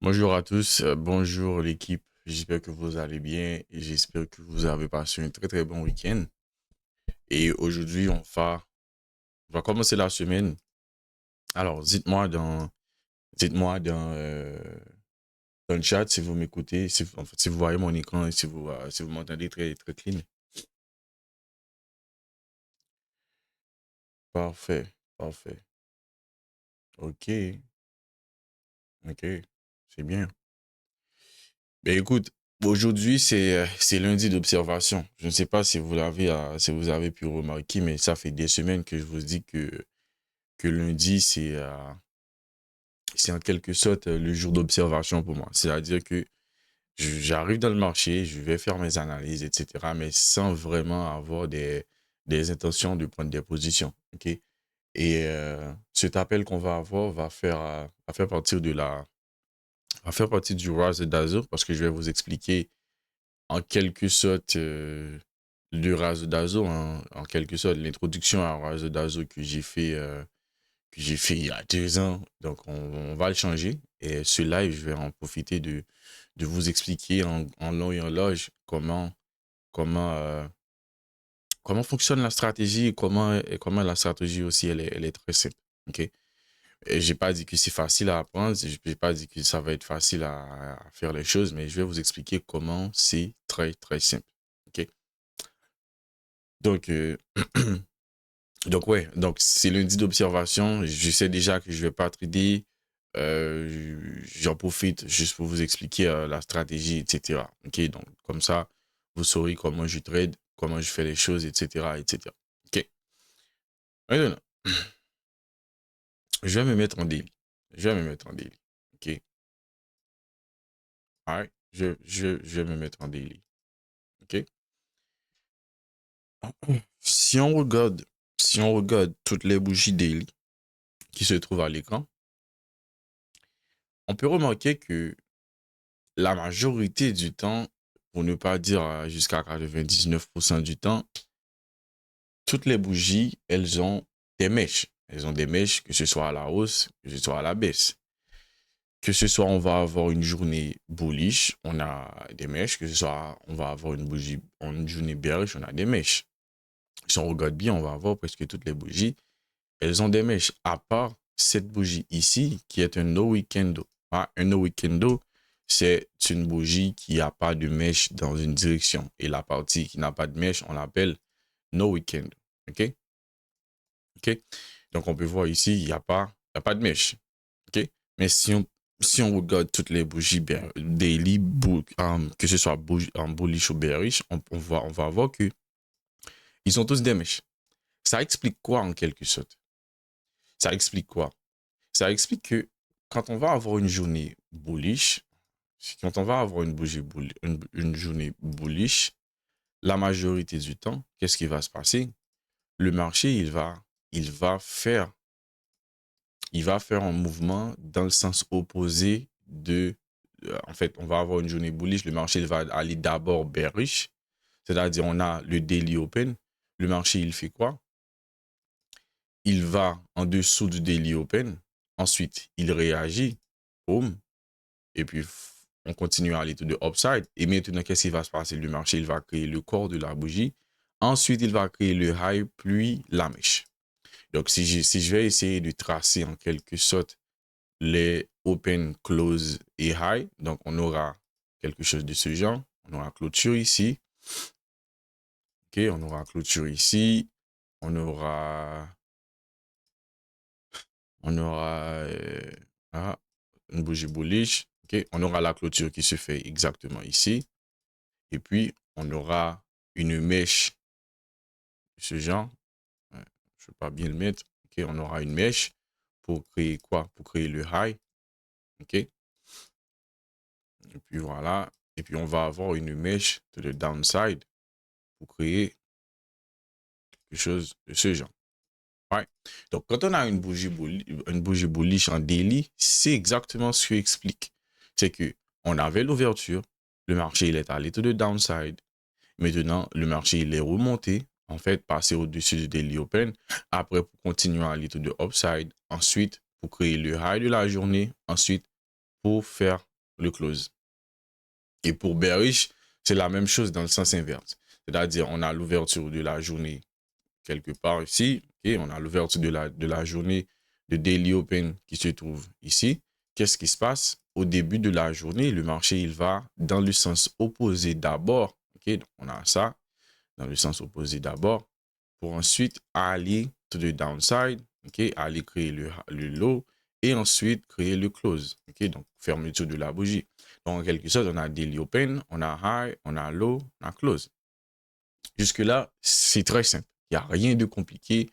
Bonjour à tous, bonjour l'équipe. J'espère que vous allez bien et j'espère que vous avez passé un très très bon week-end. Et aujourd'hui, on va commencer la semaine. Alors, dites-moi dans le chat si vous m'écoutez, en fait, si vous voyez mon écran et si vous m'entendez très très clean. Parfait, parfait. Ok, ok, c'est bien. Ben écoute, aujourd'hui c'est lundi d'observation. Je ne sais pas si vous avez pu remarquer, mais ça fait des semaines que je vous dis que lundi, c'est en quelque sorte le jour d'observation pour moi. C'est-à-dire que j'arrive dans le marché, je vais faire mes analyses, etc., mais sans vraiment avoir des intentions de prendre des positions. OK? Et cet appel qu'on va avoir va faire partie va faire partie du Rise d'Azur parce que je vais vous expliquer en quelque sorte le Rise d'Azur, en quelque sorte l'introduction à Rise d'Azur que j'ai fait il y a 2 ans. Donc, on va le changer. Et ce live, je vais en profiter de vous expliquer en long et en large comment, comment fonctionne la stratégie et comment la stratégie aussi, elle est très simple. OK? Et j'ai pas dit que c'est facile à apprendre, je n'ai pas dit que ça va être facile à faire les choses, mais je vais vous expliquer comment c'est très, très simple. OK? Donc, donc c'est lundi d'observation. Je sais déjà que je vais pas trader. J'en profite juste pour vous expliquer la stratégie, etc. Ok, donc comme ça, vous saurez comment je trade, comment je fais les choses, etc., etc. Ok. Maintenant, je vais me mettre en daily. Je vais me mettre en daily. Ok. Alright. Je vais me mettre en daily. Ok. Si on regarde, si on regarde toutes les bougies daily qui se trouvent à l'écran, on peut remarquer que la majorité du temps, pour ne pas dire jusqu'à 99% du temps, toutes les bougies, elles ont des mèches. Elles ont des mèches, que ce soit à la hausse, que ce soit à la baisse. Que ce soit, on va avoir une journée bullish, on a des mèches. Que ce soit, on va avoir une journée bearish, on a des mèches. Si on regarde bien, on va avoir presque toutes les bougies, elles ont des mèches. À part cette bougie ici, qui est un no weekendo. Ah, un no weekendo, c'est une bougie qui n'a pas de mèche dans une direction. Et la partie qui n'a pas de mèche, on l'appelle no weekend. OK? OK? Donc, on peut voir ici, il y a pas de mèche. OK? Mais si on regarde toutes les bougies daily, que ce soit en bullish ou bearish, on va voir que ils ont tous des mèches. Ça explique quoi en quelque sorte? Ça explique quoi? Ça explique que quand on va avoir une journée bullish, quand on va avoir une journée bullish, la majorité du temps, qu'est-ce qui va se passer? Le marché, il va faire un mouvement dans le sens opposé de, en fait, on va avoir une journée bullish, le marché il va aller d'abord bearish, c'est-à-dire on a le daily open, le marché il fait quoi? Il va en dessous du daily open, ensuite il réagit, boum, et puis on continue à aller tout de upside, et maintenant qu'est-ce qui va se passer? Le marché il va créer le corps de la bougie, ensuite il va créer le high, puis la mèche. Donc si je vais essayer de tracer en quelque sorte les open, close et high. Donc, on aura quelque chose de ce genre. On aura clôture ici. OK, on aura clôture ici. On aura, on aura ah, une bougie bullish. OK, on aura la clôture qui se fait exactement ici. Et puis, on aura une mèche de ce genre. Je ne vais pas bien le mettre. OK, on aura une mèche pour créer quoi? Pour créer le high. OK, et puis voilà. Et puis, on va avoir une mèche de le downside pour créer quelque chose de ce genre. Ouais. Donc, quand on a une bougie bullish en daily, c'est exactement ce qui explique. C'est que on avait l'ouverture, le marché il est allé tout de downside. Maintenant, le marché il est remonté, en fait, passé au-dessus du daily open. Après, pour continuer à aller tout de upside. Ensuite, pour créer le high de la journée. Ensuite, pour faire le close. Et pour bearish, c'est la même chose dans le sens inverse. C'est-à-dire, on a l'ouverture de la journée quelque part ici. Okay? On a l'ouverture de la journée de daily open qui se trouve ici. Qu'est-ce qui se passe? Au début de la journée, le marché, il va dans le sens opposé d'abord. Okay? Donc, on a ça dans le sens opposé d'abord pour ensuite aller to the downside, okay? Aller créer le low et ensuite créer le close. Okay? Donc, fermeture de la bougie. Donc, en quelque sorte, on a daily open, on a high, on a low, on a close. Jusque-là, c'est très simple. Il n'y a rien de compliqué.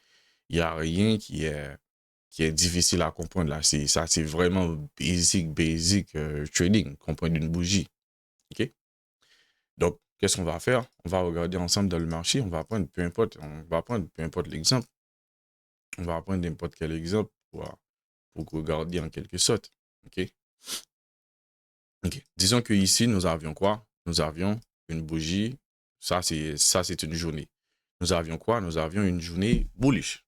Il n'y a rien qui est difficile à comprendre. Là. Ça, c'est vraiment basic trading, comprendre une bougie. OK? Donc, qu'est-ce qu'on va faire? On va regarder ensemble dans le marché. On va prendre peu importe l'exemple. On va prendre n'importe quel exemple pour regarder en quelque sorte. OK? OK. Disons que ici, nous avions quoi? Nous avions une bougie. Ça, c'est une journée. Nous avions quoi? Nous avions une journée bullish.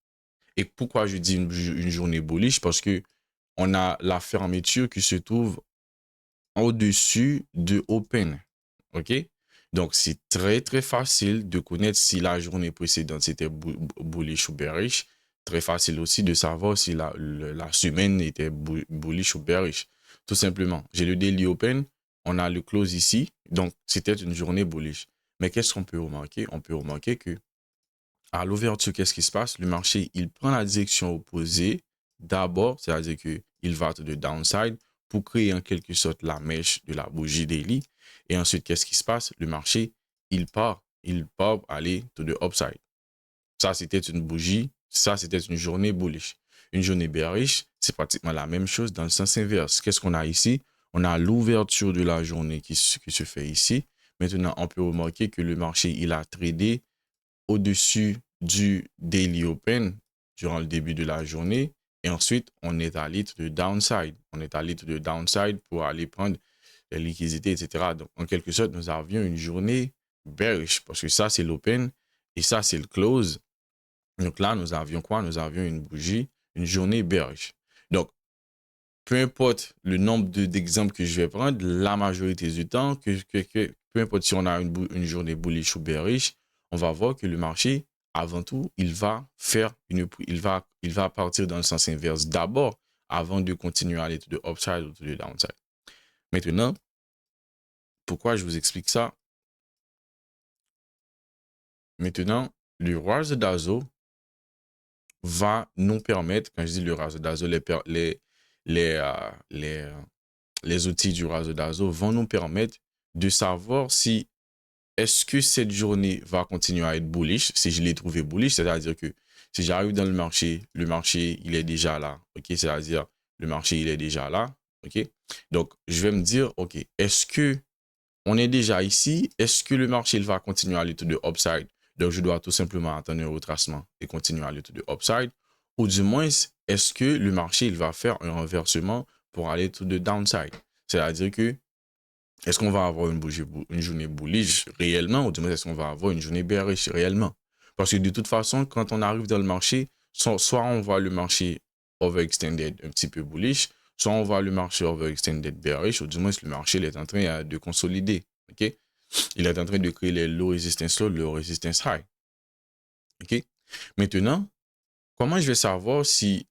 Et pourquoi je dis une journée bullish? Parce que on a la fermeture qui se trouve au-dessus de open. OK? Donc, c'est très, très facile de connaître si la journée précédente c'était bullish ou bearish. Très facile aussi de savoir si la semaine était bullish ou bearish. Tout simplement, j'ai le daily open, on a le close ici. Donc, c'était une journée bullish. Mais qu'est-ce qu'on peut remarquer? On peut remarquer que à l'ouverture, qu'est-ce qui se passe? Le marché, il prend la direction opposée d'abord, c'est-à-dire qu'il va de downside pour créer en quelque sorte la mèche de la bougie daily. Et ensuite, qu'est-ce qui se passe? Le marché, il part aller to the upside. Ça, c'était une bougie. Ça, c'était une journée bullish. Une journée bearish, c'est pratiquement la même chose dans le sens inverse. Qu'est-ce qu'on a ici? On a l'ouverture de la journée qui se fait ici. Maintenant, on peut remarquer que le marché, il a tradé au-dessus du daily open durant le début de la journée. Et ensuite, on est allé to the downside. On est allé to the downside pour aller prendre les liquidités, etc. Donc, en quelque sorte, nous avions une journée bearish parce que ça, c'est l'open et ça, c'est le close. Donc là, nous avions quoi? Nous avions une bougie, une journée bearish. Donc, peu importe le nombre d'exemples que je vais prendre, la majorité du temps, peu importe si on a une journée bullish ou bearish, on va voir que le marché, avant tout, il va partir dans le sens inverse d'abord avant de continuer à aller to the upside ou to the downside. Maintenant, pourquoi je vous explique ça? Maintenant, le Razzle Dazzle va nous permettre, quand je dis le Razzle Dazzle, les outils du Razzle Dazzle vont nous permettre de savoir si est-ce que cette journée va continuer à être bullish, si je l'ai trouvé bullish, c'est-à-dire que si j'arrive dans le marché, il est déjà là, ok, c'est-à-dire le marché, il est déjà là, ok. Donc, je vais me dire, ok, est-ce que on est déjà ici, est-ce que le marché, il va continuer à aller to the upside? Donc, je dois tout simplement attendre un retracement et continuer à aller to the upside, ou du moins, est-ce que le marché, il va faire un renversement pour aller to the downside? C'est-à-dire que est-ce qu'on va avoir une journée bullish réellement ou du moins est-ce qu'on va avoir une journée bearish réellement? Parce que de toute façon, quand on arrive dans le marché, soit on voit le marché overextended un petit peu bullish, soit on voit le marché overextended bearish, ou du moins le marché il est en train de consolider. Okay? Il est en train de créer les low resistance low, low resistance high. Okay? Maintenant, comment je vais savoir si,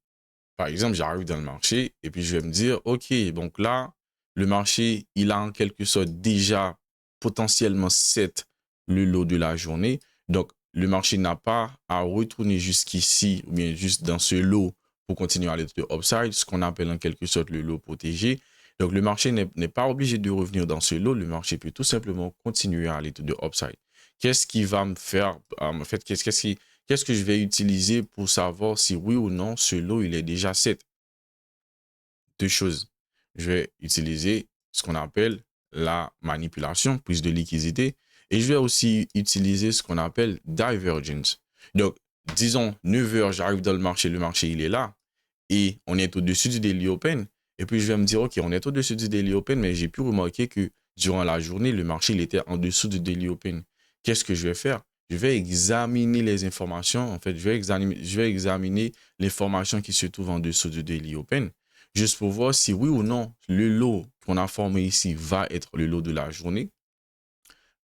par exemple, j'arrive dans le marché et puis je vais me dire, OK, donc là, le marché, il a en quelque sorte déjà potentiellement set le lot de la journée. Donc, le marché n'a pas à retourner jusqu'ici ou bien juste dans ce lot pour continuer à aller de upside, ce qu'on appelle en quelque sorte le lot protégé. Donc, le marché n'est pas obligé de revenir dans ce lot. Le marché peut tout simplement continuer à aller de upside. Qu'est-ce qui va me faire, en fait, qu'est-ce que je vais utiliser pour savoir si oui ou non ce lot, il est déjà set? Deux choses. Je vais utiliser ce qu'on appelle la manipulation, prise de liquidité, et je vais aussi utiliser ce qu'on appelle divergence. Donc, disons, 9 heures, j'arrive dans le marché il est là, et on est au-dessus du daily open, et puis je vais me dire, OK, on est au-dessus du daily open, mais j'ai pu remarquer que durant la journée, le marché, il était en dessous du daily open. Qu'est-ce que je vais faire? Je vais examiner les informations. En fait, je vais examiner l'information qui se trouve en dessous du daily open. juste pour voir si oui ou non le lot qu'on a formé ici va être le lot de la journée.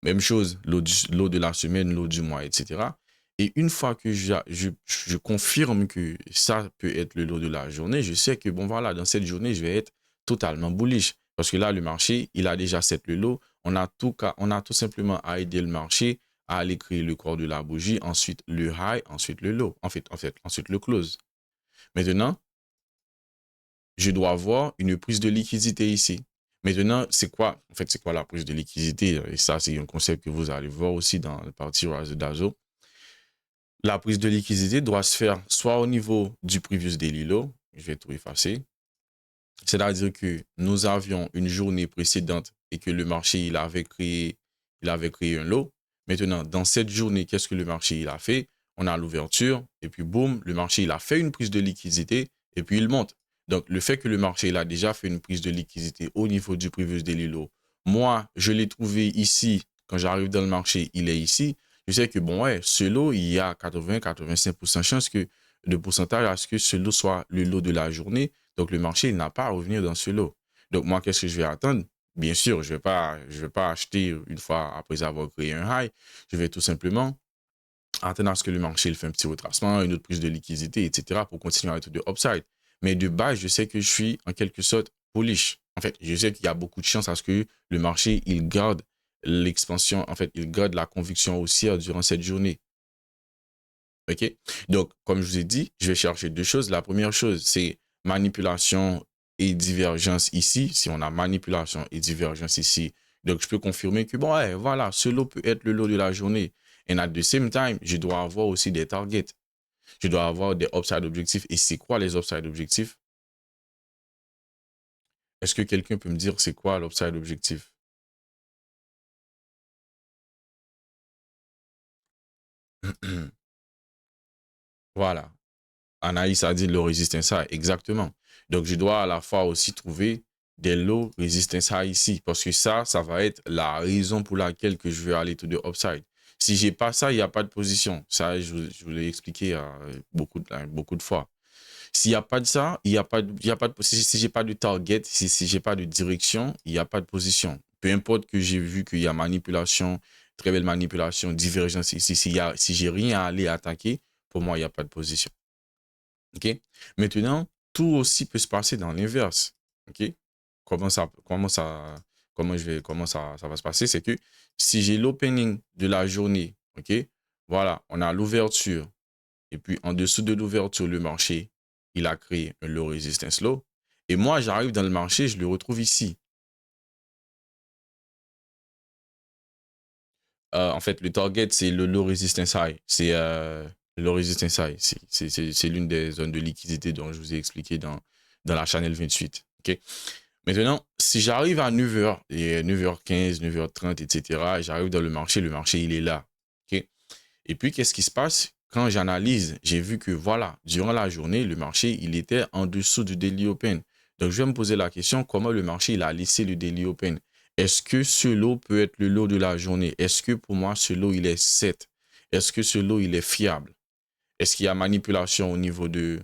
Même chose, lot de la semaine, lot du mois, etc. Et une fois que je confirme que ça peut être le lot de la journée, je sais que, bon, voilà, dans cette journée, je vais être totalement bullish. Parce que là, le marché, il a déjà set le lot. On a tout simplement à aider le marché à aller créer le corps de la bougie, ensuite le high, ensuite le low. Ensuite le close. Maintenant, je dois avoir une prise de liquidité ici. Maintenant, c'est quoi, en fait, c'est quoi la prise de liquidité? Et ça, c'est un concept que vous allez voir aussi dans la partie Rise d'Azo. La prise de liquidité doit se faire soit au niveau du previous daily low, je vais tout effacer. C'est-à-dire que nous avions une journée précédente et que le marché, il avait créé un lot. Maintenant, dans cette journée, qu'est-ce que le marché, il a fait? On a l'ouverture et puis boum, le marché, il a fait une prise de liquidité et puis il monte. Donc, le fait que le marché, il a déjà fait une prise de liquidité au niveau du previous daily low, moi, je l'ai trouvé ici. Quand j'arrive dans le marché, il est ici. Je sais que, bon, ouais, ce lot, il y a 80-85% chance de pourcentage à ce que ce lot soit le lot de la journée. Donc, le marché, il n'a pas à revenir dans ce lot. Donc, moi, qu'est-ce que je vais attendre? Bien sûr, je vais pas acheter une fois après avoir créé un high. Je vais tout simplement attendre à ce que le marché il fait un petit retracement, une autre prise de liquidité, etc. pour continuer à être de upside. Mais de base, je sais que je suis en quelque sorte bullish. En fait, je sais qu'il y a beaucoup de chances à ce que le marché, il garde l'expansion, en fait, il garde la conviction haussière durant cette journée. OK? Donc, comme je vous ai dit, je vais chercher deux choses. La première chose, c'est manipulation et divergence ici. Si on a manipulation et divergence ici, donc je peux confirmer que, bon, ouais, voilà, ce lot peut être le lot de la journée. And at the same time, je dois avoir aussi des targets. Je dois avoir des upside objectifs. Et c'est quoi les upside objectifs? Est-ce que quelqu'un peut me dire c'est quoi l'upside objectif? Voilà. Anaïs a dit low resistance high. Exactement. Donc, je dois à la fois aussi trouver des low resistance high ici. Parce que ça va être la raison pour laquelle que je veux aller to the upside. Si j'ai pas ça, il n'y a pas de position. Ça, je vous l'ai expliqué beaucoup de fois. S'il n'y a pas de ça, il y a pas de, il y a pas de, si j'ai pas de target, si j'ai pas de direction, il n'y a pas de position. Peu importe que j'ai vu qu'il y a manipulation, très belle manipulation, divergence ici, si j'ai rien à aller attaquer, pour moi, il n'y a pas de position. OK? Maintenant, tout aussi peut se passer dans l'inverse. OK? Comment ça, comment ça, ça va se passer? C'est que si j'ai l'opening de la journée, OK? Voilà, on a l'ouverture. Et puis, en dessous de l'ouverture, le marché, il a créé un low resistance low. Et moi, j'arrive dans le marché, je le retrouve ici. En fait, le target, c'est le low resistance high. C'est le low resistance high. C'est l'une des zones de liquidité dont je vous ai expliqué dans la channel 28. OK? Maintenant, si j'arrive à 9h, et 9h15, 9h30, etc., j'arrive dans le marché, il est là. OK? Et puis, qu'est-ce qui se passe? Quand j'analyse, j'ai vu que voilà, durant la journée, le marché, il était en dessous du daily open. Donc, je vais me poser la question, comment le marché, il a laissé le daily open? Est-ce que ce lot peut être le lot de la journée? Est-ce que pour moi, ce lot, il est set? Est-ce que ce lot, il est fiable? Est-ce qu'il y a manipulation au niveau de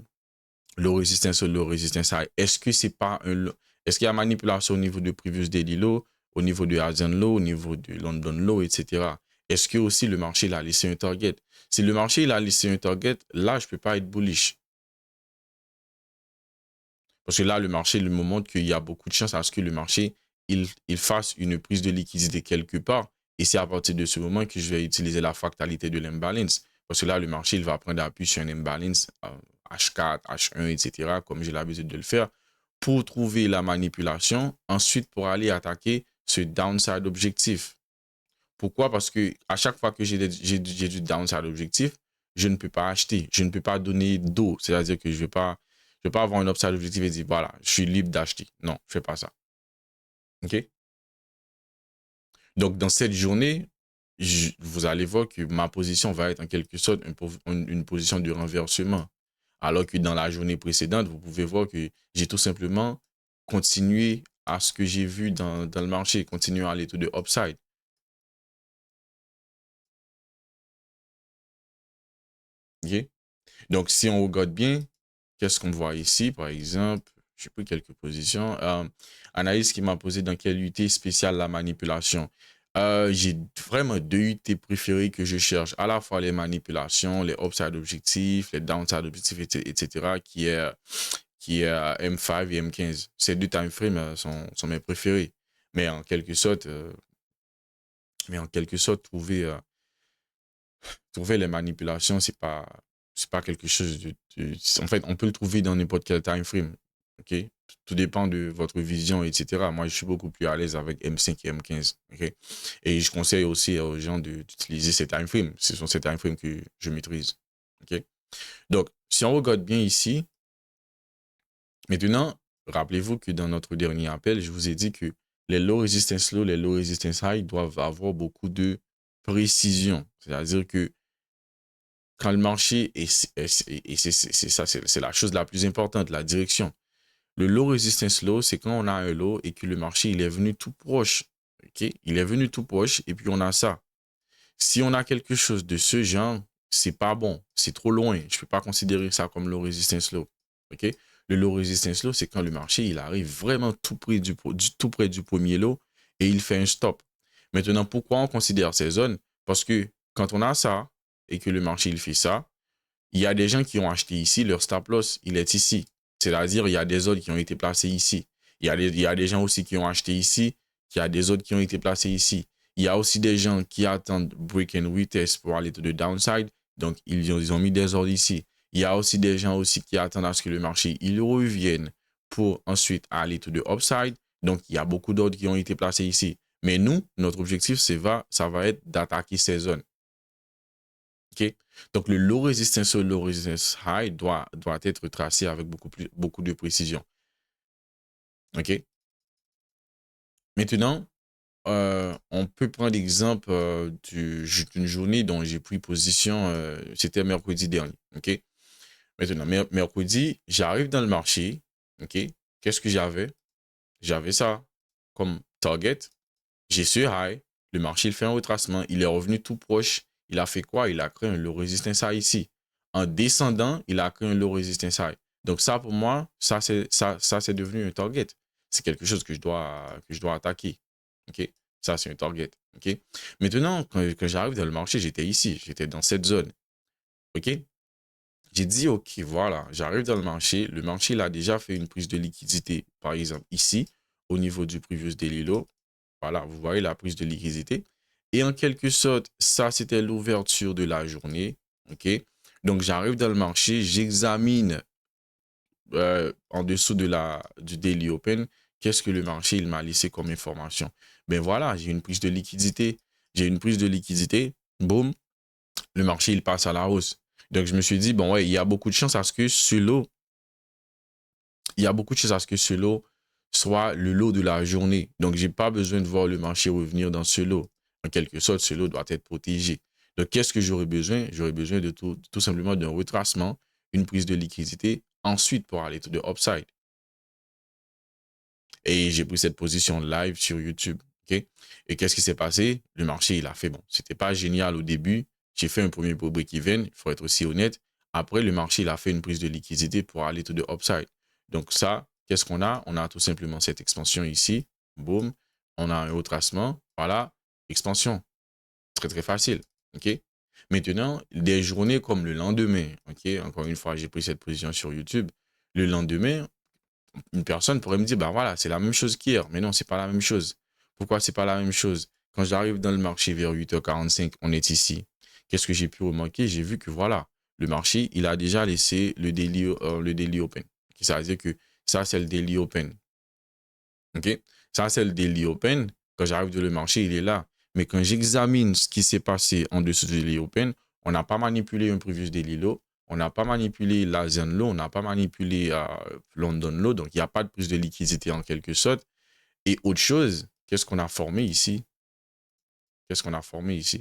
low resistance ou low resistance high? Est-ce que c'est pas est-ce qu'il y a manipulation au niveau de previous daily low, au niveau de Asian low, au niveau de London low, etc. Est-ce que aussi le marché il a laissé un target? Si le marché il a laissé un target, là, je peux pas être bullish. Parce que là, le marché il me montre qu'il y a beaucoup de chances à ce que le marché il fasse une prise de liquidité quelque part. Et c'est à partir de ce moment que je vais utiliser la fractalité de l'imbalance. Parce que là, le marché il va prendre appui sur un imbalance H4, H1, etc., comme j'ai l'habitude de le faire, pour trouver la manipulation, ensuite pour aller attaquer ce downside objectif. Pourquoi? Parce que à chaque fois que j'ai du downside objectif, je ne peux pas acheter, je ne peux pas donner d'eau. C'est-à-dire que je vais pas avoir un upside objectif et dire, voilà, je suis libre d'acheter. Non, je ne fais pas ça. OK? Donc, dans cette journée, vous allez voir que ma position va être en quelque sorte une position de renversement. Alors que dans la journée précédente, vous pouvez voir que j'ai tout simplement continué à ce que j'ai vu dans le marché, continué à l'étude de upside. OK? Donc, si on regarde bien, qu'est-ce qu'on voit ici, par exemple? J'ai pris quelques positions. Anaïs qui m'a posé dans quelle UT spéciale la manipulation. J'ai vraiment deux UT préférées que je cherche, à la fois les manipulations, les upside objectifs, les downside objectifs, etc., qui est M5 et M15. Ces deux time frames sont mes préférés. Mais en quelque sorte, trouver les manipulations, c'est pas quelque chose en fait, on peut le trouver dans n'importe quel time frame. OK? Tout dépend de votre vision, etc. Moi, je suis beaucoup plus à l'aise avec M5 et M15. OK? Et je conseille aussi aux gens d'utiliser ces time frames. Ce sont ces time frames que je maîtrise. OK? Donc, si on regarde bien ici, maintenant, rappelez-vous que dans notre dernier appel, je vous ai dit que les low resistance low, les low resistance high doivent avoir beaucoup de précision. C'est-à-dire que quand le marché, et c'est ça, c'est la chose la plus importante, la direction. Le low resistance low, c'est quand on a un low et que le marché, il est venu tout proche. OK? Il est venu tout proche et puis on a ça. Si on a quelque chose de ce genre, c'est pas bon. C'est trop loin. Je ne peux pas considérer ça comme low resistance low. OK? Le low resistance low, c'est quand le marché, il arrive vraiment tout près tout près du premier low et il fait un stop. Maintenant, pourquoi on considère ces zones? Parce que quand on a ça et que le marché, il fait ça, il y a des gens qui ont acheté ici, leur stop loss, il est ici. C'est-à-dire, il y a des ordres qui ont été placés ici. Il y a des gens aussi qui ont acheté ici, il y a des ordres qui ont été placés ici. Il y a aussi des gens qui attendent break and retest pour aller to the downside. Donc, ils ont mis des ordres ici. Il y a aussi des gens aussi qui attendent à ce que le marché il revienne pour ensuite aller to the upside. Donc, il y a beaucoup d'ordres qui ont été placés ici. Mais nous, notre objectif, ça va être d'attaquer ces zones. OK? Donc, le low resistance ou low resistance high doit être tracé avec beaucoup de précision. OK? Maintenant, on peut prendre l'exemple d'une journée dont j'ai pris position, c'était mercredi dernier. OK? Maintenant, mercredi, j'arrive dans le marché. OK? Qu'est-ce que j'avais? J'avais ça comme target. J'ai su high. Le marché, il fait un retracement. Il est revenu tout proche. Il a fait quoi? Il a créé un low resistance high ici. En descendant, il a créé un low resistance high. Donc ça, pour moi, ça c'est devenu un target. C'est quelque chose que je dois attaquer. OK? Ça, c'est un target. OK? Maintenant, quand j'arrive dans le marché, j'étais ici. J'étais dans cette zone. OK? J'ai dit, OK, voilà, j'arrive dans le marché. Le marché, il a déjà fait une prise de liquidité, par exemple, ici, au niveau du previous daily low. Voilà, vous voyez la prise de liquidité. Et en quelque sorte, ça, c'était l'ouverture de la journée. OK? Donc, j'arrive dans le marché, j'examine en dessous du daily open, qu'est-ce que le marché il m'a laissé comme information. Ben voilà, j'ai une prise de liquidité. J'ai une prise de liquidité. Boum, le marché, il passe à la hausse. Donc, je me suis dit, bon, ouais, il y a beaucoup de chances à ce que ce lot, il y a beaucoup de chances à ce que ce lot soit le lot de la journée. Donc, je n'ai pas besoin de voir le marché revenir dans ce lot. En quelque sorte, ce lot doit être protégé. Donc, qu'est-ce que j'aurais besoin? J'aurais besoin de tout simplement d'un retracement, une prise de liquidité, ensuite pour aller to the upside. Et j'ai pris cette position live sur YouTube. OK? Et qu'est-ce qui s'est passé? Le marché, il a fait bon. C'était pas génial au début. J'ai fait un premier break-even, il faut être aussi honnête. Après, le marché, il a fait une prise de liquidité pour aller to the upside. Donc ça, qu'est-ce qu'on a? On a tout simplement cette expansion ici. Boum. On a un retracement. Voilà. Expansion. Très, très facile. OK? Maintenant, des journées comme le lendemain. OK? Encore une fois, j'ai pris cette position sur YouTube. Le lendemain, une personne pourrait me dire, bah voilà, c'est la même chose qu'hier. Mais non, c'est pas la même chose. Pourquoi c'est pas la même chose? Quand j'arrive dans le marché vers 8h45, on est ici. Qu'est-ce que j'ai pu remarquer? J'ai vu que voilà, le marché, il a déjà laissé le daily open. Ça veut dire que ça, c'est le daily open. OK? Ça, c'est le daily open. Quand j'arrive dans le marché, il est là. Mais quand j'examine ce qui s'est passé en dessous du daily open, on n'a pas manipulé un previous daily low. On n'a pas manipulé la zone low. On n'a pas manipulé London low. Donc, il n'y a pas de prise de liquidité en quelque sorte. Et autre chose, qu'est-ce qu'on a formé ici? Qu'est-ce qu'on a formé ici?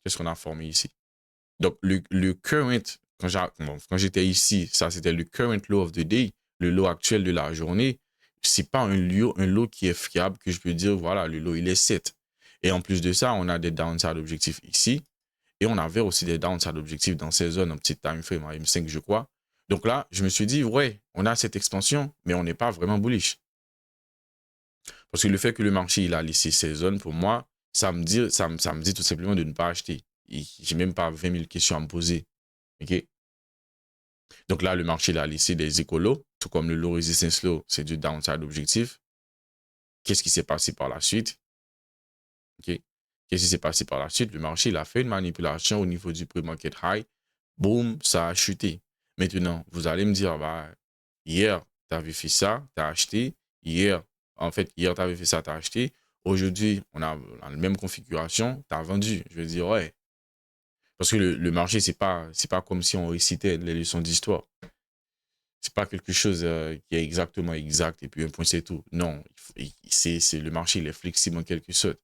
Qu'est-ce qu'on a formé ici? Donc, le current, quand j'étais ici, ça, c'était le current low of the day, le low actuel de la journée. C'est pas un low qui est fiable que je peux dire, voilà, le low, il est 7. Et en plus de ça, on a des downside objectifs ici. Et on avait aussi des downside objectifs dans ces zones, en petit time frame, en M5, je crois. Donc là, je me suis dit, ouais, on a cette expansion, mais on n'est pas vraiment bullish. Parce que le fait que le marché il a laissé ces zones, pour moi, ça me dit tout simplement de ne pas acheter. J'ai même pas 20 000 questions à me poser. OK? Donc là, le marché il a laissé des écolos, tout comme le low resistance low, c'est du downside objectif. Qu'est-ce qui s'est passé par la suite? OK? Qu'est-ce qui s'est passé par la suite? Le marché il a fait une manipulation au niveau du pre-market high. Boum, ça a chuté. Maintenant, vous allez me dire, bah, hier, tu avais fait ça, tu as acheté. Hier, hier, tu avais fait ça, tu as acheté. Aujourd'hui, on a la même configuration, tu as vendu. Je veux dire, ouais. Parce que le marché, c'est pas comme si on récitait les leçons d'histoire. C'est pas quelque chose qui est exactement exact et puis un point, c'est tout. Non, c'est le marché, il est flexible en quelque sorte.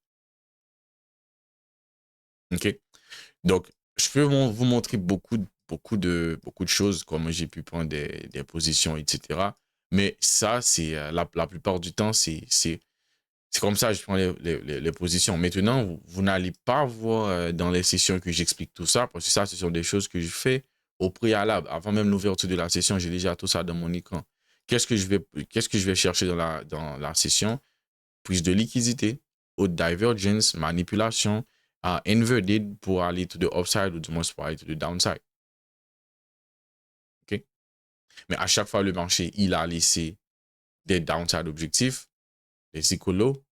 OK? Donc, je peux vous montrer beaucoup de choses, comme j'ai pu prendre des positions, etc. Mais ça, c'est la plupart du temps, c'est comme ça que je prends les positions. Maintenant, vous n'allez pas voir dans les sessions que j'explique tout ça, parce que ça, ce sont des choses que je fais au préalable. Avant même l'ouverture de la session, j'ai déjà tout ça dans mon écran. Qu'est-ce que je vais chercher dans la session? Prise de liquidité, haute divergence, manipulation, inverted pour aller to the upside ou du moins pour aller to the downside. OK? Mais à chaque fois, le marché, il a laissé des downside objectifs, des écolos.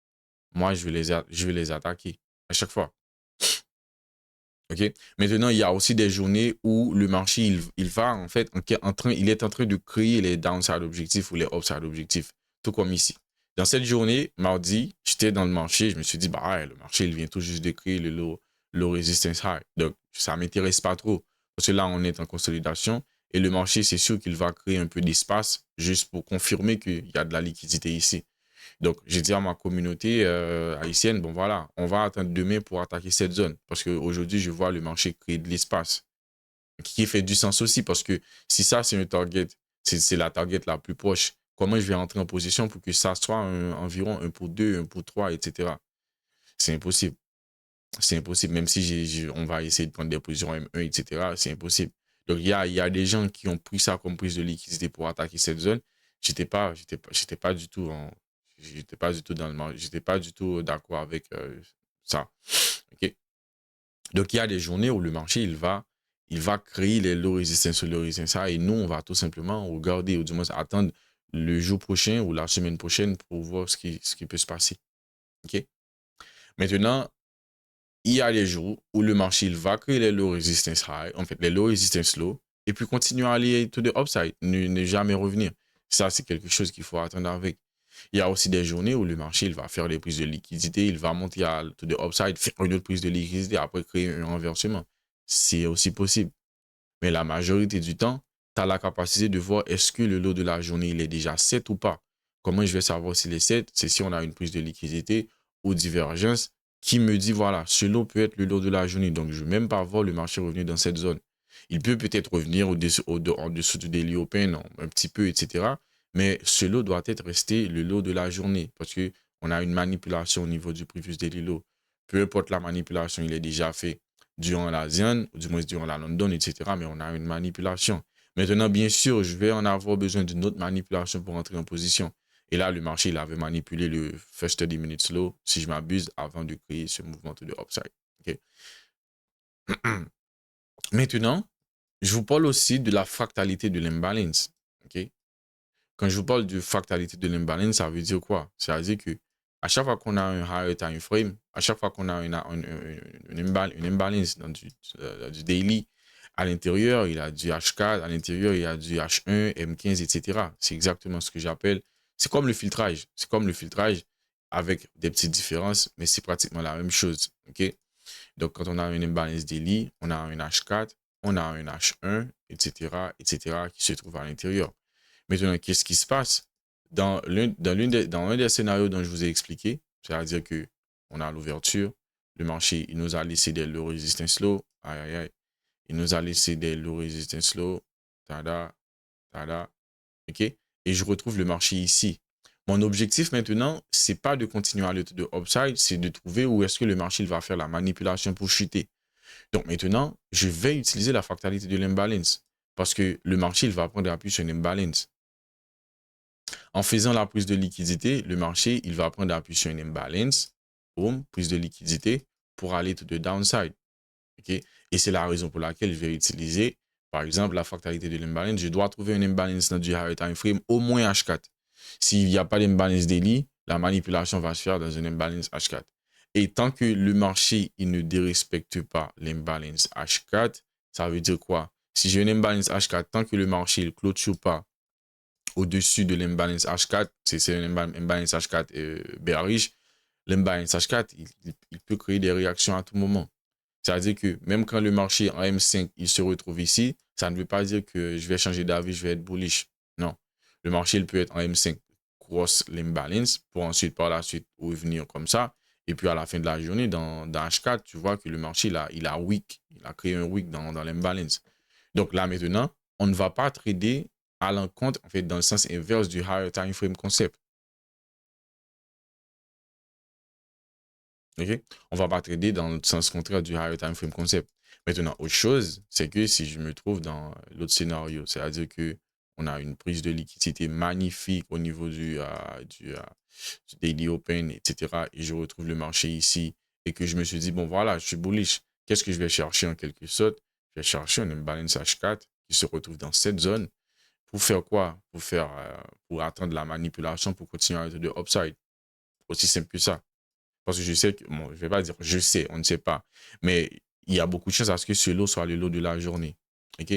Moi, je vais les attaquer à chaque fois. OK? Maintenant, il y a aussi des journées où le marché, il va en fait, il est en train de créer les downside objectifs ou les upside objectifs, tout comme ici. Dans cette journée, mardi, j'étais dans le marché, je me suis dit, bah ouais, le marché, il vient tout juste de créer le low resistance high. Donc, ça ne m'intéresse pas trop. Parce que là, on est en consolidation et le marché, c'est sûr qu'il va créer un peu d'espace juste pour confirmer qu'il y a de la liquidité ici. Donc, j'ai dit à ma communauté haïtienne, bon voilà, on va attendre demain pour attaquer cette zone. Parce qu'aujourd'hui, je vois le marché créer de l'espace. Qui fait du sens aussi, parce que si ça, c'est un target, c'est la target la plus proche, comment je vais entrer en position pour que ça soit environ 1 pour 2, 1 pour 3, etc. C'est impossible. C'est impossible, même si on va essayer de prendre des positions M1, etc. C'est impossible. Donc, il y a des gens qui ont pris ça comme prise de liquidité pour attaquer cette zone. J'étais pas du tout j'étais pas du tout j'étais pas du tout d'accord avec ça. OK? Donc, il y a des journées où le marché, il va créer les low resistance ou low resistance et nous, on va tout simplement regarder ou du moins attendre le jour prochain ou la semaine prochaine pour voir ce qui peut se passer. OK? Maintenant, il y a des jours où le marché il va créer les low resistance high, en fait, les low resistance low, et puis continuer à aller to the upside, ne jamais revenir. Ça, c'est quelque chose qu'il faut attendre avec. Il y a aussi des journées où le marché il va faire des prises de liquidité, il va monter to the upside, faire une autre prise de liquidité, après créer un renversement. C'est aussi possible. Mais la majorité du temps, tu as la capacité de voir est-ce que le lot de la journée il est déjà set ou pas. Comment je vais savoir s'il est set? C'est si on a une prise de liquidité ou divergence qui me dit, voilà, ce lot peut être le lot de la journée. Donc, je ne vais même pas voir le marché revenir dans cette zone. Il peut peut-être revenir en dessous du daily open, un petit peu, etc. Mais ce lot doit être resté le lot de la journée parce qu'on a une manipulation au niveau du previous daily low. Peu importe la manipulation, il est déjà fait durant la Zion, ou du moins durant la London, etc. Mais on a une manipulation. Maintenant, bien sûr, je vais en avoir besoin d'une autre manipulation pour entrer en position. Et là, le marché, il avait manipulé le first 30 minutes low, si je m'abuse, avant de créer ce mouvement de upside. Okay? Maintenant, je vous parle aussi de la fractalité de l'imbalance. Okay? Quand je vous parle de fractalité de l'imbalance, ça veut dire quoi? Ça veut dire que à chaque fois qu'on a un higher time frame, à chaque fois qu'on a une imbalance dans du daily, à l'intérieur, il y a du H4, à l'intérieur, il y a du H1, M15, etc. C'est exactement ce que j'appelle. C'est comme le filtrage. C'est comme le filtrage avec des petites différences, mais c'est pratiquement la même chose. OK? Donc, quand on a une imbalance daily, on a un H4, on a un H1, etc., etc., qui se trouve à l'intérieur. Maintenant, qu'est-ce qui se passe? Dans un des scénarios dont je vous ai expliqué, c'est-à-dire que on a l'ouverture, le marché, il nous a laissé des low resistance low, aïe, aïe, aïe. Il nous a laissé des low resistance low, tada, tada, ok? Et je retrouve le marché ici. Mon objectif maintenant, c'est pas de continuer à aller de upside, c'est de trouver où est-ce que le marché il va faire la manipulation pour chuter. Donc maintenant, je vais utiliser la fractalité de l'imbalance. Parce que le marché, il va prendre appui sur un imbalance. En faisant la prise de liquidité, le marché, il va prendre appui sur un imbalance, boom, prise de liquidité, pour aller to the downside. Okay? Et c'est la raison pour laquelle je vais utiliser, par exemple, la fractalité de l'imbalance. Je dois trouver un imbalance dans du higher time frame, au moins H4. S'il n'y a pas d'imbalance daily, la manipulation va se faire dans un imbalance H4. Et tant que le marché il ne dérespecte pas l'imbalance H4, ça veut dire quoi? Si j'ai un imbalance H4, tant que le marché ne clôture pas au-dessus de l'imbalance H4, c'est un imbalance H4 bearish, l'imbalance H4, il peut créer des réactions à tout moment. C'est-à-dire que même quand le marché en M5, il se retrouve ici, ça ne veut pas dire que je vais changer d'avis, je vais être bullish. Non. Le marché, il peut être en M5, cross l'imbalance, pour ensuite, par la suite, revenir comme ça. Et puis, à la fin de la journée, dans H4, tu vois que le marché, il a weak. Il a créé un weak dans l'imbalance. Donc là, maintenant, on ne va pas trader à l'encontre, en fait, dans le sens inverse du higher time frame concept. Okay? On va pas trader dans le sens contraire du higher time frame concept. Maintenant, autre chose, c'est que si je me trouve dans l'autre scénario, c'est-à-dire que on a une prise de liquidité magnifique au niveau du daily open, etc. Et je retrouve le marché ici et que je me suis dit, bon voilà, je suis bullish. Qu'est-ce que je vais chercher en quelque sorte? Je vais chercher un imbalance H4 qui se retrouve dans cette zone. Pour faire quoi? Pour attendre la manipulation pour continuer à être de upside. Aussi simple que ça. Parce que je sais que, bon, je ne vais pas dire je sais, on ne sait pas. Mais il y a beaucoup de chances à ce que ce lot soit le lot de la journée. OK?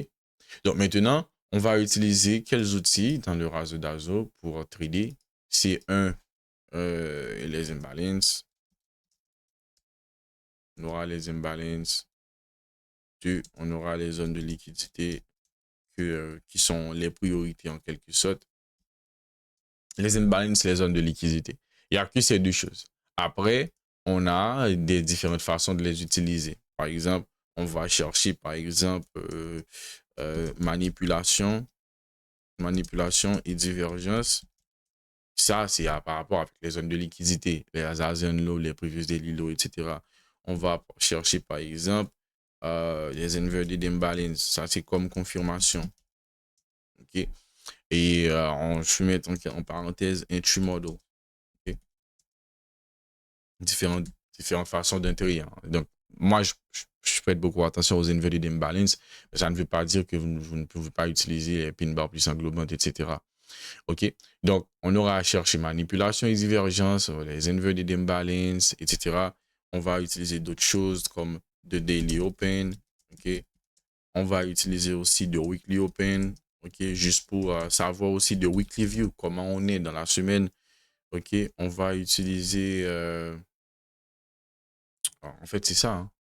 Donc maintenant, on va utiliser quels outils dans le raso d'Azo pour trader. C'est les imbalances. On aura les imbalances. Deux, on aura les zones de liquidité qui sont les priorités en quelque sorte. Les imbalances, les zones de liquidité. Il n'y a que ces deux choses. Après, on a des différentes façons de les utiliser. Par exemple, on va chercher, par exemple, manipulation et divergence. Ça, c'est par rapport avec les zones de liquidité, les Zazen low, les previous daily low, etc. On va chercher, par exemple, les inverted imbalance. Ça, c'est comme confirmation. OK? Et je vais mettre en parenthèse un true model. Okay? Différentes façons d'intégrer. Hein. Donc, moi, je prête beaucoup attention aux inverted imbalance, mais ça ne veut pas dire que vous ne pouvez pas utiliser les pin bar plus englobantes, etc. OK? Donc, on aura à chercher manipulation et divergence, les inverted imbalance, etc. On va utiliser d'autres choses comme de daily open. OK? On va utiliser aussi de weekly open. OK? Juste pour savoir aussi de weekly view, comment on est dans la semaine. OK? On va utiliser... en fait, c'est ça. Hein.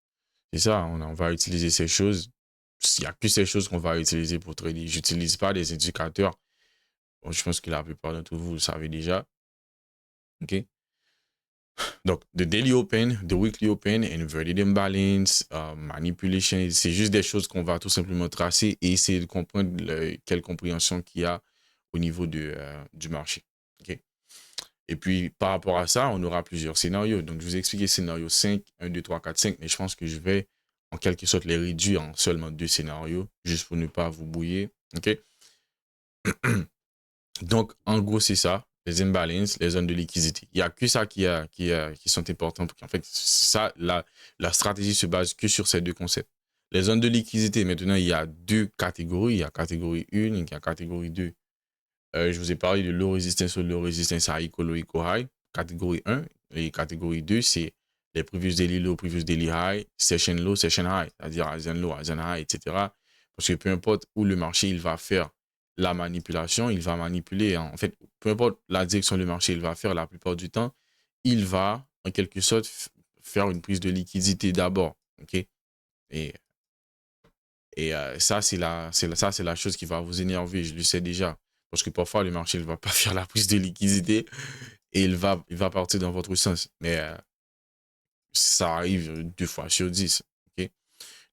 C'est ça. On va utiliser ces choses. Il n'y a que ces choses qu'on va utiliser pour trader. Je n'utilise pas des indicateurs. Bon, je pense que la plupart d'entre vous le savez déjà. OK? Donc, the daily open, the weekly open, inverted imbalance, manipulation, c'est juste des choses qu'on va tout simplement tracer et essayer de comprendre quelle compréhension qu'il y a au niveau du marché. OK? Et puis, par rapport à ça, on aura plusieurs scénarios. Donc, je vous ai expliqué scénario 5, 1, 2, 3, 4, 5, mais je pense que je vais en quelque sorte les réduire en seulement 2 scénarios, juste pour ne pas vous bouiller. OK? Donc, en gros, c'est ça, les imbalances, les zones de liquidité. Il n'y a que ça qui sont importants. En fait, ça, la stratégie se base que sur ces deux concepts. Les zones de liquidité, maintenant, il y a deux catégories. Il y a catégorie 1 et il y a catégorie 2. Je vous ai parlé de low resistance ou low resistance à equal low, equal high. Catégorie 1 et catégorie 2, c'est les previous daily low, previous daily high, session low, session high, c'est-à-dire Asian low, Asian high, etc. Parce que peu importe où le marché il va faire la manipulation, il va manipuler. Hein. En fait, peu importe la direction du marché, il va faire la plupart du temps, il va en quelque sorte faire une prise de liquidité d'abord. OK? Et, ça, c'est la chose qui va vous énerver, je le sais déjà. Parce que parfois, le marché ne va pas faire la prise de liquidité et il va partir dans votre sens. Mais ça arrive 2 fois sur 10. OK?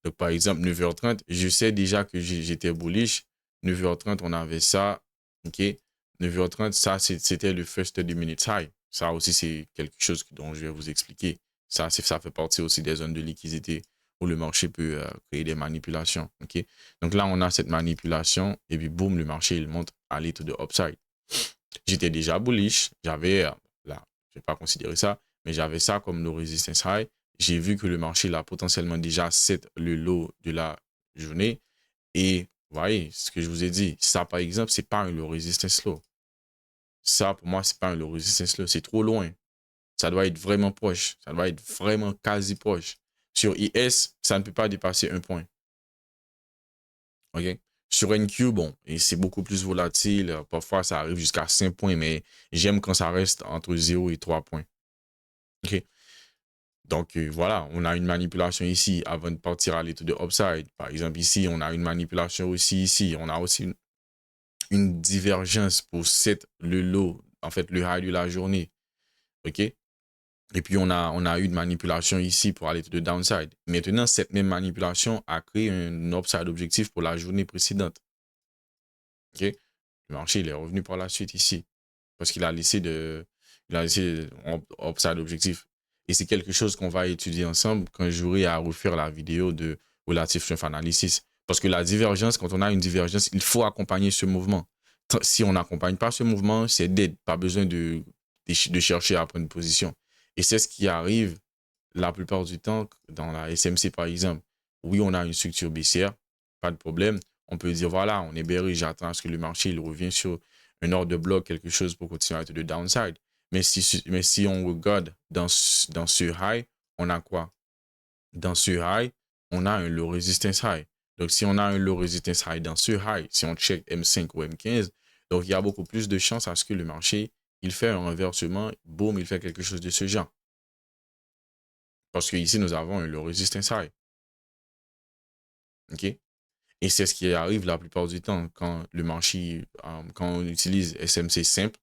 Donc, par exemple, 9h30, je sais déjà que j'étais bullish. 9h30, on avait ça. OK? 9h30, ça, c'était le first 30 minutes high. Ça aussi, c'est quelque chose dont je vais vous expliquer. Ça fait partie aussi des zones de liquidité où le marché peut créer des manipulations. OK? Donc là, on a cette manipulation et puis boum, le marché, il monte à l'état de upside. J'étais déjà bullish. J'avais, là, je ne vais pas considérer ça, mais j'avais ça comme low resistance high. J'ai vu que le marché, là, potentiellement déjà set le low de la journée. Et vous voyez, ce que je vous ai dit, ça, par exemple, c'est pas un low resistance low. Ça, pour moi, c'est pas un low resistance low. C'est trop loin. Ça doit être vraiment proche. Ça doit être vraiment quasi proche. Sur IS, ça ne peut pas dépasser un point. OK? Sur NQ, bon, et c'est beaucoup plus volatile. Parfois, ça arrive jusqu'à 5 points, mais j'aime quand ça reste entre 0 et 3 points. OK? Donc, voilà, on a une manipulation ici avant de partir à l'état de upside. Par exemple, ici, on a une manipulation aussi ici. On a aussi une divergence pour set le low, en fait, le high de la journée. OK? Et puis, on a eu une manipulation ici pour aller to the downside. Maintenant, cette même manipulation a créé un upside objectif pour la journée précédente. OK? Le marché, il est revenu par la suite ici. Parce qu'il a laissé un upside objectif. Et c'est quelque chose qu'on va étudier ensemble quand j'aurai à refaire la vidéo de Relative Strength Analysis. Parce que la divergence, quand on a une divergence, il faut accompagner ce mouvement. Si on n'accompagne pas ce mouvement, c'est dead. Pas besoin de chercher à prendre une position. Et c'est ce qui arrive la plupart du temps dans la SMC, par exemple. Oui, on a une structure baissière, pas de problème. On peut dire, voilà, on est bearish, j'attends à ce que le marché il revient sur un ordre de bloc, quelque chose pour continuer à être de downside. Mais si on regarde dans ce high, on a quoi? Dans ce high, on a un low resistance high. Donc, si on a un low resistance high dans ce high, si on check M5 ou M15, donc il y a beaucoup plus de chances à ce que le marché, il fait un renversement, boum, il fait quelque chose de ce genre. Parce qu'ici, nous avons un low resistance high. OK? Et c'est ce qui arrive la plupart du temps quand le marché, quand on utilise SMC simple,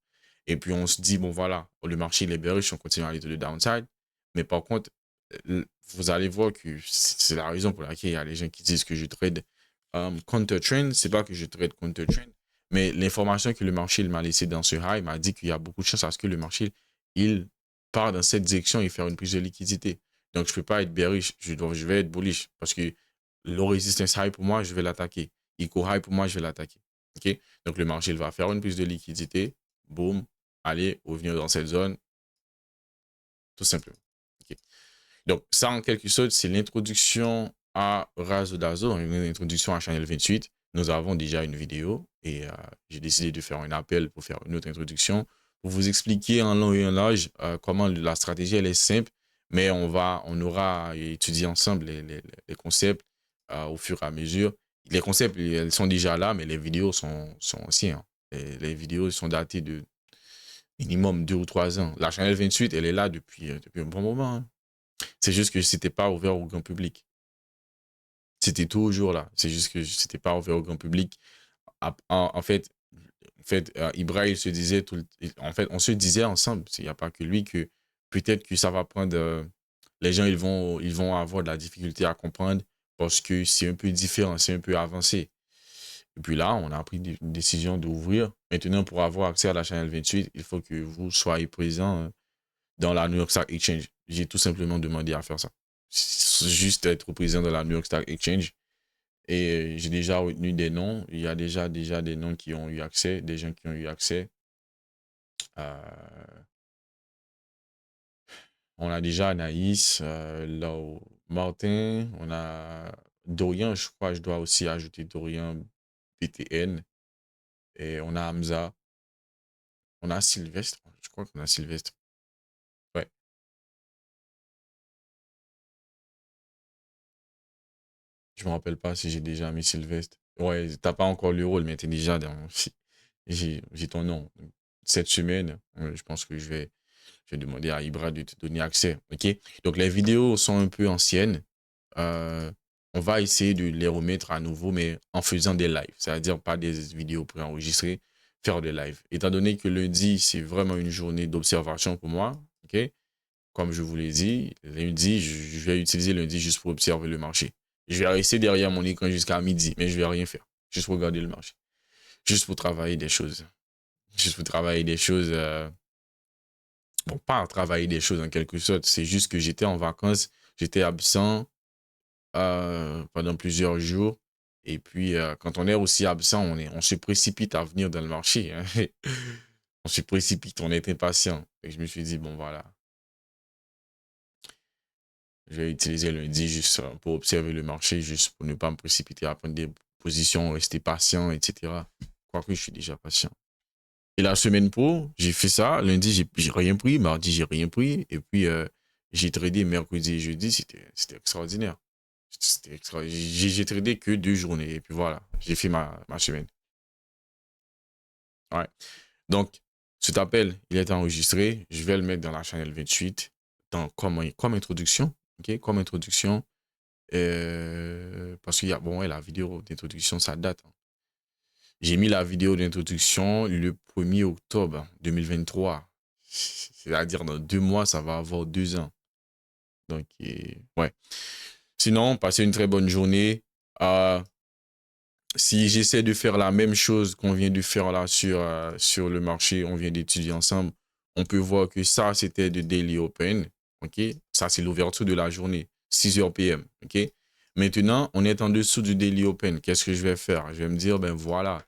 et puis on se dit, bon voilà, le marché il est bearish, on continue à aller de downside. Mais par contre, vous allez voir que c'est la raison pour laquelle il y a les gens qui disent que je trade counter trend. C'est pas que je trade counter trend, mais l'information que le marché m'a laissée dans ce high m'a dit qu'il y a beaucoup de chances à ce que le marché il part dans cette direction et faire une prise de liquidité. Donc je peux pas être bearish, je vais être bullish parce que low resistance high pour moi, je vais l'attaquer. Eco high pour moi, je vais l'attaquer. OK? Donc le marché il va faire une prise de liquidité, boum, aller revenir dans cette zone, tout simplement. OK? Donc, ça, en quelque sorte, c'est l'introduction à Razo-Dazo, une introduction à Channel 28. Nous avons déjà une vidéo et j'ai décidé de faire un appel pour faire une autre introduction pour vous expliquer en long et en large comment la stratégie, elle est simple, mais on aura étudié ensemble les concepts au fur et à mesure. Les concepts, elles sont déjà là, mais les vidéos sont anciennes. Les vidéos sont datées de minimum 2 ou 3 ans. La Channel 28, elle est là depuis un bon moment. Hein. C'est juste que c'était pas ouvert au grand public. C'était toujours là. C'est juste que c'était pas ouvert au grand public. En fait, Ibra, il se disait en fait, on se disait ensemble, il n'y a pas que lui, que peut-être que ça va prendre. Les gens, ils vont avoir de la difficulté à comprendre parce que c'est un peu différent, c'est un peu avancé. Et puis là, on a pris une décision d'ouvrir. Maintenant, pour avoir accès à la chaîne 28, il faut que vous soyez présent dans la New York Stock Exchange. J'ai tout simplement demandé à faire ça. Juste être présent dans la New York Stock Exchange. Et j'ai déjà retenu des noms. Il y a déjà des noms qui ont eu accès, des gens qui ont eu accès. Euh, on a déjà Anaïs, Martin, on a Dorian, je crois, je dois aussi ajouter Dorian BTN. Et on a Hamza. On a Sylvestre. Je crois qu'on a Sylvestre. Ouais. Je me rappelle pas si j'ai déjà mis Sylvestre. Ouais, t'as pas encore le rôle, mais t'es déjà dans. J'ai ton nom. Cette semaine, je pense que je vais demander à Ibra de te donner accès. OK? Donc, les vidéos sont un peu anciennes. Euh, on va essayer de les remettre à nouveau, mais en faisant des lives. C'est-à-dire pas des vidéos préenregistrées, faire des lives. Étant donné que lundi, c'est vraiment une journée d'observation pour moi. OK? Comme je vous l'ai dit, lundi, je vais utiliser lundi juste pour observer le marché. Je vais rester derrière mon écran jusqu'à midi, mais je vais rien faire. Juste regarder le marché. Juste pour travailler des choses. Juste pour travailler des choses. Bon, pas travailler des choses en quelque sorte. C'est juste que j'étais en vacances, j'étais absent. pendant plusieurs jours. Et puis, quand on est aussi absent, on se précipite à venir dans le marché, hein. On se précipite, on est impatient. Et je me suis dit, bon, voilà, je vais utiliser lundi juste pour observer le marché, juste pour ne pas me précipiter à prendre des positions, rester patient, etc. Quoique je suis déjà patient. Et la semaine pro, j'ai fait ça. Lundi, j'ai rien pris. Mardi, j'ai rien pris. Et puis, j'ai tradé mercredi et jeudi. C'était extraordinaire. C'était extraordinaire. J'ai tradé que 2 journées. Et puis voilà, j'ai fait ma semaine. Ouais. Donc, cet appel, il est enregistré. Je vais le mettre dans la chaîne 28, comme introduction. OK? Comme introduction. Parce qu'il y a, bon, ouais, la vidéo d'introduction, ça date, hein. J'ai mis la vidéo d'introduction le 1er octobre 2023. C'est-à-dire, dans 2 mois, ça va avoir 2 ans. Donc, ouais. Sinon, passez une très bonne journée. Si j'essaie de faire la même chose qu'on vient de faire là sur le marché, on vient d'étudier ensemble, on peut voir que ça, c'était de Daily Open. OK? Ça, c'est l'ouverture de la journée, 6h PM. OK? Maintenant, on est en dessous du Daily Open. Qu'est-ce que je vais faire? Je vais me dire, ben voilà,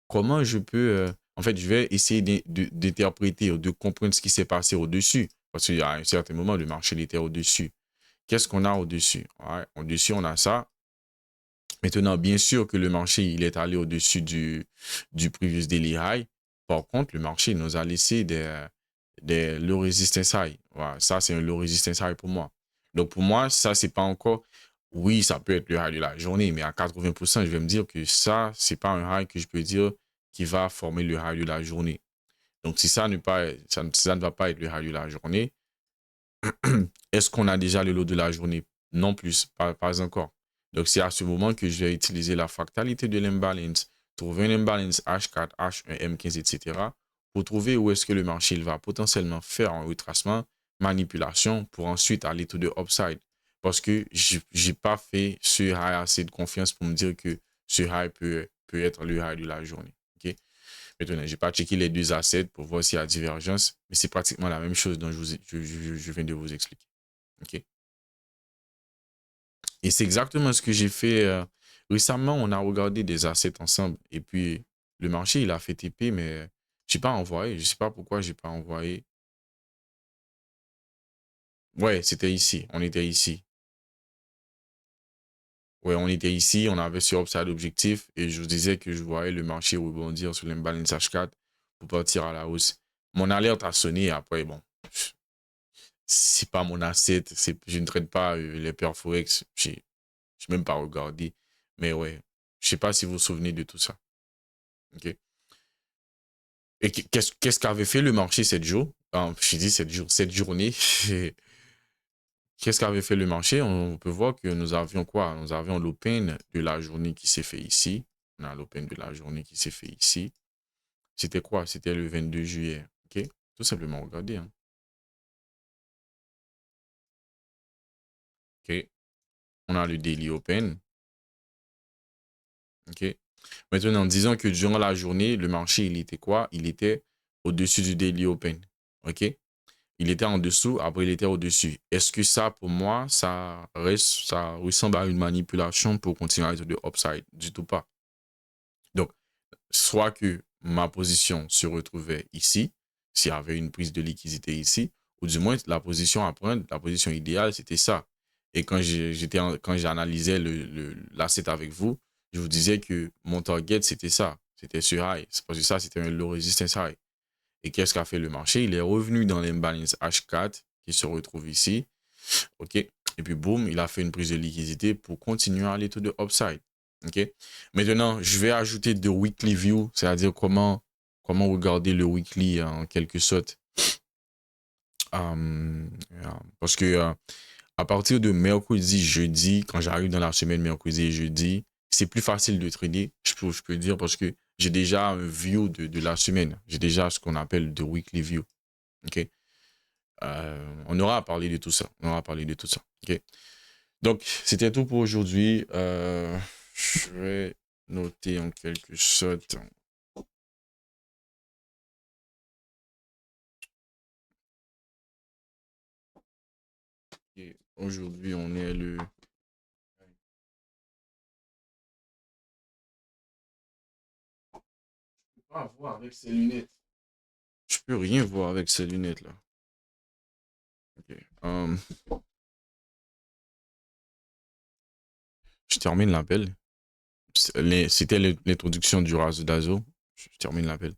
comment je peux. En fait, je vais essayer d'interpréter, de comprendre ce qui s'est passé au-dessus. Parce qu'il y a un certain moment, le marché il était au-dessus. Qu'est-ce qu'on a au-dessus? Ouais, au-dessus, on a ça. Maintenant, bien sûr que le marché, il est allé au-dessus du previous daily high. Par contre, le marché nous a laissé des low resistance high. Voilà, ça, c'est un low resistance high pour moi. Donc, pour moi, ça, c'est pas encore. Oui, ça peut être le high de la journée, mais à 80%, je vais me dire que ça, c'est pas un high que je peux dire qui va former le high de la journée. Donc, si ça ça ne va pas être le high de la journée, est-ce qu'on a déjà le lot de la journée? Non plus, pas encore. Donc, c'est à ce moment que je vais utiliser la fractalité de l'imbalance, trouver un imbalance H4, H1, M15, etc. pour trouver où est-ce que le marché il va potentiellement faire un retracement, manipulation pour ensuite aller tout de upside. Parce que je n'ai pas fait ce high assez de confiance pour me dire que ce high peut être le high de la journée. OK? Maintenant, je n'ai pas checké les deux assets pour voir s'il y a divergence, mais c'est pratiquement la même chose dont je viens de vous expliquer. OK? Et c'est exactement ce que j'ai fait. Récemment, on a regardé des assets ensemble et puis le marché, il a fait TP, mais je n'ai pas envoyé. Je ne sais pas pourquoi je n'ai pas envoyé. Ouais, c'était ici. On était ici. Ouais, on était ici. On avait sur Upside Objectif et je vous disais que je voyais le marché rebondir sur l'imbalance H4 pour partir à la hausse. Mon alerte a sonné après, bon. C'est pas mon asset, je ne traite pas les paires Forex, je n'ai même pas regardé. Mais ouais, je sais pas si vous vous souvenez de tout ça. OK? Et qu'est-ce qu'avait fait le marché cette jour? Je dis cette journée. Qu'est-ce qu'avait fait le marché? On peut voir que nous avions quoi? Nous avions l'open de la journée qui s'est fait ici. On a l'open de la journée qui s'est fait ici. C'était quoi? C'était le 22 juillet. OK? Tout simplement regardez, hein. OK? On a le daily open. OK? Maintenant, disons que durant la journée, le marché, il était quoi? Il était au-dessus du daily open. OK? Il était en dessous, après il était au-dessus. Est-ce que ça, pour moi, ça ressemble à une manipulation pour continuer à être de upside? Du tout pas. Donc, soit que ma position se retrouvait ici, s'il y avait une prise de liquidité ici, ou du moins la position à prendre, la position idéale, c'était ça. Et quand j'analysais l'asset avec vous, je vous disais que mon target, c'était ça. C'était ce high. C'est parce que ça, c'était un low resistance high. Et qu'est-ce qu'a fait le marché? Il est revenu dans l'imbalance H4 qui se retrouve ici. OK? Et puis, boum, il a fait une prise de liquidité pour continuer à aller tout de upside. OK? Maintenant, je vais ajouter de weekly view, c'est-à-dire comment regarder le weekly en quelque sorte. Parce que à partir de mercredi, jeudi, quand j'arrive dans la semaine mercredi et jeudi, c'est plus facile de trader, je peux dire, parce que j'ai déjà un view de la semaine. J'ai déjà ce qu'on appelle de weekly view. OK? On aura à parler de tout ça. On aura à parler de tout ça. OK? Donc, c'était tout pour aujourd'hui. Je vais noter en quelque sorte. Et aujourd'hui, on est le pas voir avec ces lunettes. Je peux rien voir avec ces lunettes là. Ok. Je termine l'appel. C'était l'introduction du raso d'Azo. Je termine l'appel.